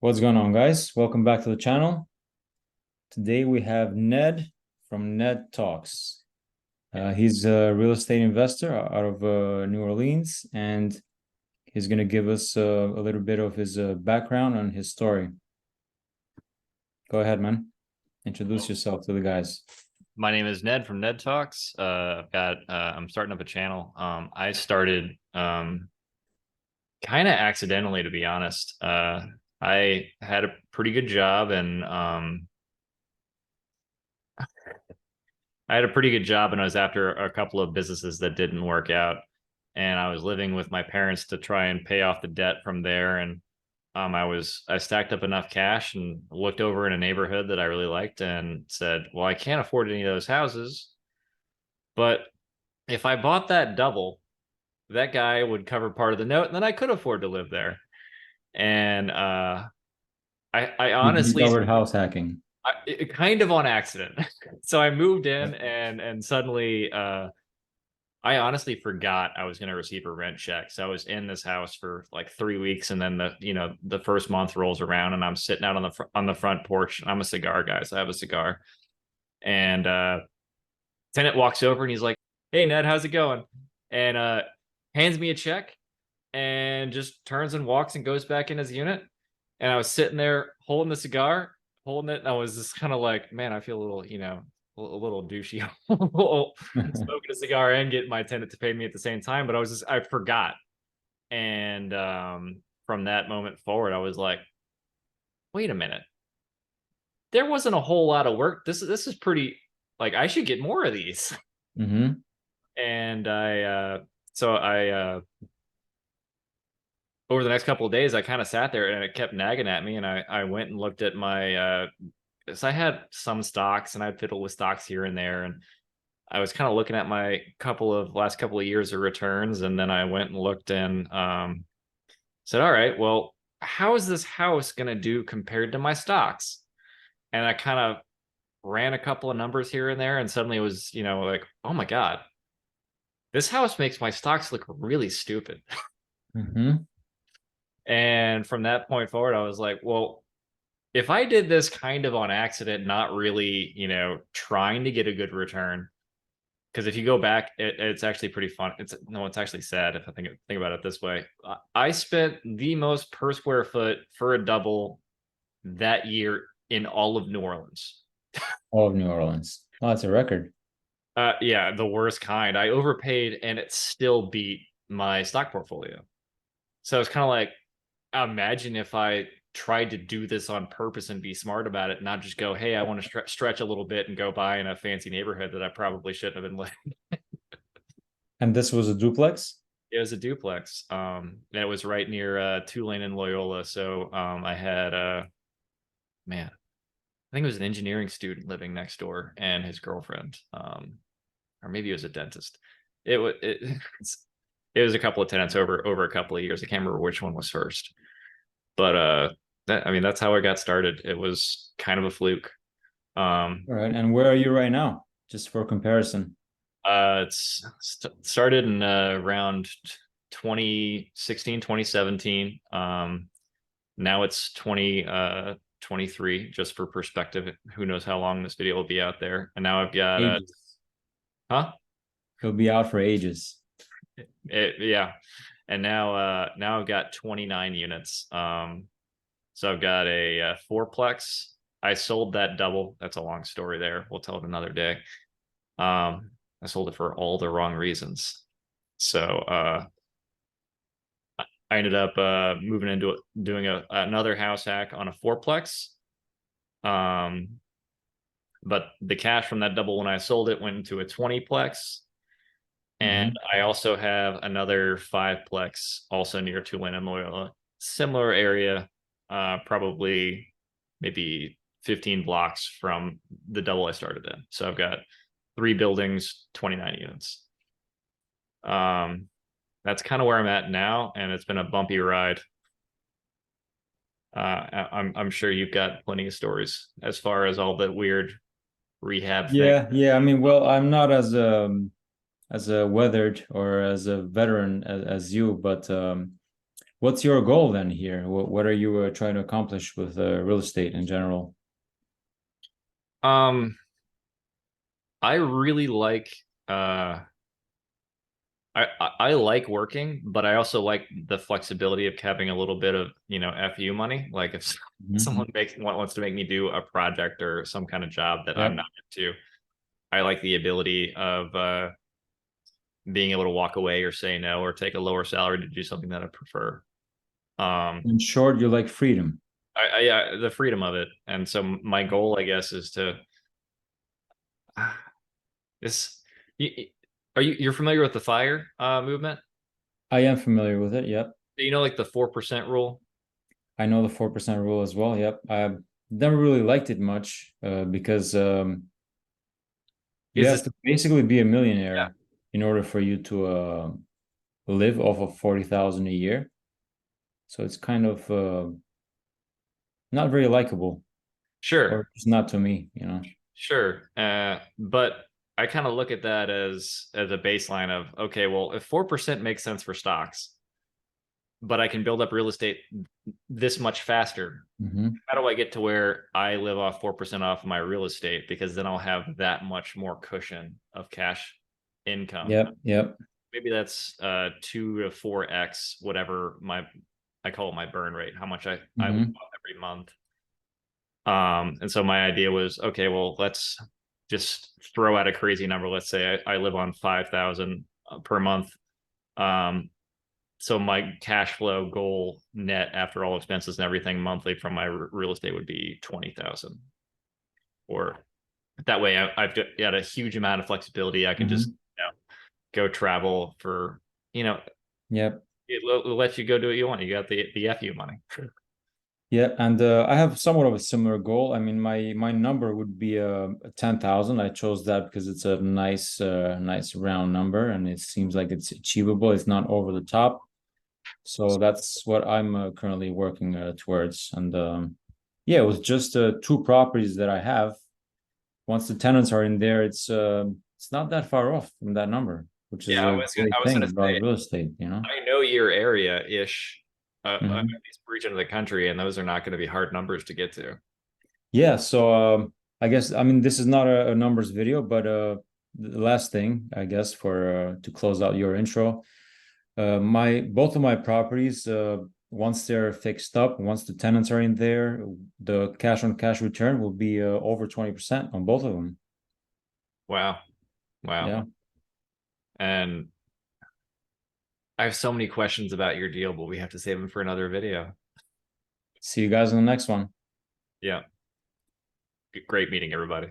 What's going on, guys? Welcome back to the channel. Today we have Ned from Ned Talks. He's a real estate investor out of New Orleans, and he's going to give us a little bit of his background and his story. Go ahead, man. Introduce yourself to the guys. My name is Ned from Ned Talks. I'm starting up a channel. I started kind of accidentally, to be honest. I had a pretty good job, and I was after a couple of businesses that didn't work out, and I was living with my parents to try and pay off the debt from there. And I stacked up enough cash and looked over in a neighborhood that I really liked and said, well, I can't afford any of those houses, but if I bought that double, that guy would cover part of the note, and then I could afford to live there. And I You honestly, covered house hacking. kind of on accident. So I moved in, and suddenly I honestly forgot I was going to receive a rent check. So I was in this house for like 3 weeks, and then the first month rolls around, and I'm sitting out on the front porch. I'm a cigar guy, so I have a cigar, and tenant walks over and he's like, "Hey Ned, how's it going?" And hands me a check and just turns and walks and goes back in his unit. And I was sitting there holding the cigar, holding it, and I was just kind of like, man, I feel a little, a little douchey smoking a cigar and getting my tenant to pay me at the same time. But I forgot. And from that moment forward, I was like, wait a minute. There wasn't a whole lot of work. This is pretty, like, I should get more of these. Mm-hmm. And I over the next couple of days, I kind of sat there and it kept nagging at me. And I went and looked at my, so I had some stocks and I'd fiddle with stocks here and there. And I was kind of looking at my last couple of years of returns. And then I went and looked and said, all right, well, how is this house going to do compared to my stocks? And I kind of ran a couple of numbers here and there. And suddenly it was, like, oh my God, this house makes my stocks look really stupid. Mm-hmm. And from that point forward, I was like, well, if I did this kind of on accident, not really, trying to get a good return, because if you go back, it's actually pretty fun. It's actually sad if I think about it this way. I spent the most per square foot for a double that year in all of New Orleans. All of New Orleans. Oh, that's a record. Yeah, the worst kind. I overpaid, and it still beat my stock portfolio. So it's kind of like, imagine if I tried to do this on purpose and be smart about it, not just go, hey, I want to stretch a little bit and go buy in a fancy neighborhood that I probably shouldn't have been living. And this was a duplex? It was a duplex. And it was right near Tulane and Loyola. So I had man, I think it was an engineering student living next door and his girlfriend. Or maybe it was a dentist. It was it was a couple of tenants over a couple of years. I can't remember which one was first. But that's how I got started. It was kind of a fluke. All right. And where are you right now? Just for comparison. It's started in around 2016, 2017. Now it's 2023, just for perspective. Who knows how long this video will be out there. And now I've got huh? He'll be out for ages. Yeah. And now I've got 29 units. So I've got a fourplex. I sold that double. That's a long story there. We'll tell it another day. I sold it for all the wrong reasons. So I ended up moving into doing another house hack on a fourplex. But the cash from that double when I sold it went into a 20plex. And I also have another 5plex also near Tulane and Loyola, similar area, probably maybe 15 blocks from the double I started in. So I've got 3 buildings, 29 units. That's kind of where I'm at now, and it's been a bumpy ride. I'm sure you've got plenty of stories as far as all the weird rehab things. Yeah. I mean, well, I'm not as a weathered or as a veteran as you, but What's your goal then here? What are you trying to accomplish with real estate in general? Um, I really like I like working, but I also like the flexibility of having a little bit of, FU money. Like if Mhm. someone wants to make me do a project or some kind of job that I'm Yep. not into, I like the ability of being able to walk away or say no or take a lower salary to do something that I prefer. Um, In short, you like freedom. yeah, the freedom of it. And so my goal, I guess, is to this. You, you're familiar with the fire movement? I am familiar with it. Yep. You know, like the 4% rule. I know the 4% rule as well. Yep. I never really liked it much because you Is have this to basically be a Yeah, millionaire in order for you to live off of 40,000 a year. So it's kind of not very likable, sure, or just not to me, you know. sure. But I kind of look at that as a baseline of, okay, well, if 4% makes sense for stocks, but I can build up real estate this much faster, Hmm. how do I get to where I live off 4% off my real estate? Because then I'll have that much more cushion of cash income. Yep. Yep. Maybe that's 2 to 4x whatever I call it my burn rate, how much I live Hmm. off every month. And so my idea was, okay, well, let's just throw out a crazy number. Let's say I live on 5,000 per month. Um, so my cash flow goal net after all expenses and everything monthly from my real estate would be 20,000. Or that way I've got a huge amount of flexibility. I can just, Hmm. go travel for, you know, Yep. it lets you go do what you want. You got the FU money. Yeah, and I have somewhat of a similar goal. I mean, my number would be 10,000. I chose that because it's a nice round number, and it seems like it's achievable. It's not over the top, so that's what I'm currently working towards. And yeah, with just two properties that I have, once the tenants are in there, it's not that far off from that number, which is Yeah, a great I was thing gonna about say real estate, you know? I know your area ish, Mhm. this region of the country, and those are not going to be hard numbers to get to. Yeah, so I guess I mean this is not a numbers video, but the last thing I guess for to close out your intro, my both of my properties, once they're fixed up, once the tenants are in there, the cash on cash return will be over 20% on both of them. Wow, wow. Yeah. And I have so many questions about your deal, but we have to save them for another video. See you guys in the next one. Yeah, great meeting everybody.